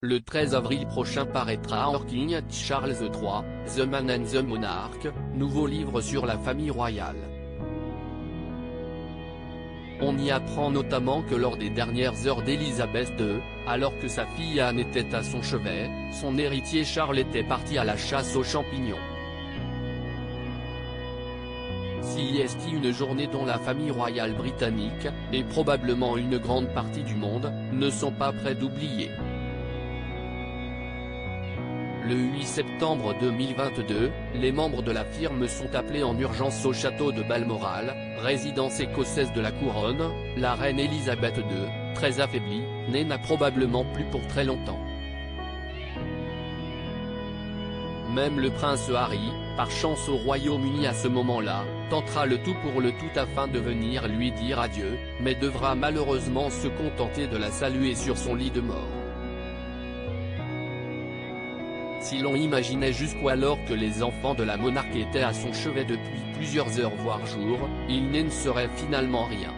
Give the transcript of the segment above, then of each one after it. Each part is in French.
Le 13 avril prochain paraîtra en King Charles III, The Man and the Monarch, nouveau livre sur la famille royale. On y apprend notamment que lors des dernières heures d'Élisabeth II, alors que sa fille Anne était à son chevet, son héritier Charles était parti à la chasse aux champignons. C'est une journée dont la famille royale britannique, et probablement une grande partie du monde, ne sont pas prêts d'oublier. Le 8 septembre 2022, les membres de la firme sont appelés en urgence au château de Balmoral, résidence écossaise de la couronne. La reine Élisabeth II, très affaiblie, n'a probablement plus pour très longtemps. Même le prince Harry, par chance au Royaume-Uni à ce moment-là, tentera le tout pour le tout afin de venir lui dire adieu, mais devra malheureusement se contenter de la saluer sur son lit de mort. Si l'on imaginait jusqu'alors que les enfants de la monarque étaient à son chevet depuis plusieurs heures voire jours, il ne serait finalement rien.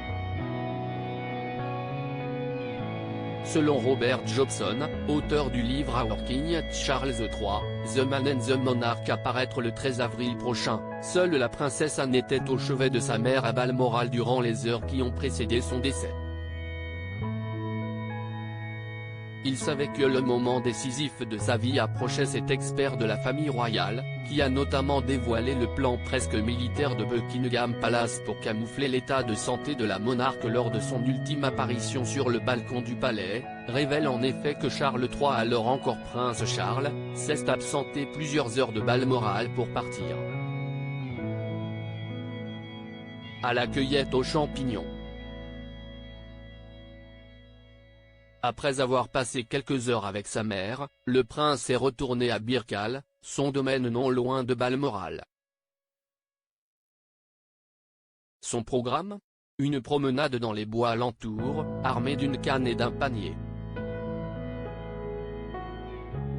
Selon Robert Jobson, auteur du livre Our King Charles III, The Man and the Monarch à paraître le 13 avril prochain, seule la princesse Anne était au chevet de sa mère à Balmoral durant les heures qui ont précédé son décès. Il savait que le moment décisif de sa vie approchait. Cet expert de la famille royale, qui a notamment dévoilé le plan presque militaire de Buckingham Palace pour camoufler l'état de santé de la monarque lors de son ultime apparition sur le balcon du palais, révèle en effet que Charles III, alors encore prince Charles, s'est absenté plusieurs heures de Balmoral pour partir à la cueillette aux champignons. Après avoir passé quelques heures avec sa mère, le prince est retourné à Birkhall, son domaine non loin de Balmoral. Son programme ? Une promenade dans les bois alentours, armé d'une canne et d'un panier.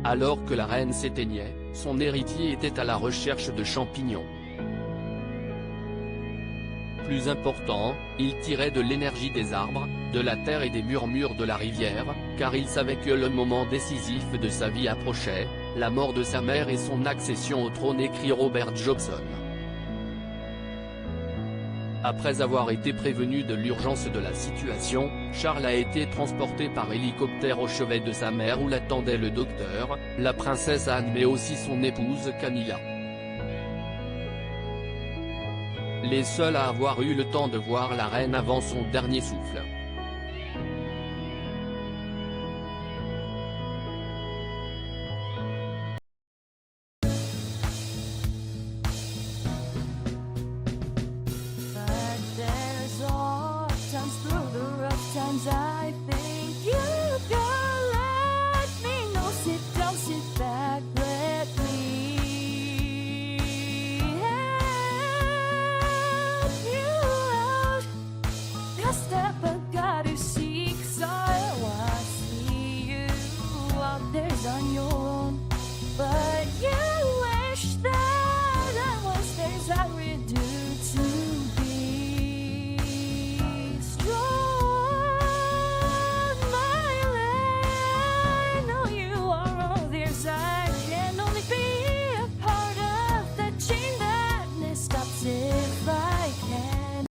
Alors que la reine s'éteignait, son héritier était à la recherche de champignons. Plus important, il tirait de l'énergie des arbres, de la terre et des murmures de la rivière, car il savait que le moment décisif de sa vie approchait, la mort de sa mère et son accession au trône, écrit Robert Jobson. Après avoir été prévenu de l'urgence de la situation, Charles a été transporté par hélicoptère au chevet de sa mère où l'attendait le docteur, la princesse Anne mais aussi son épouse Camilla. Les seuls à avoir eu le temps de voir la reine avant son dernier souffle.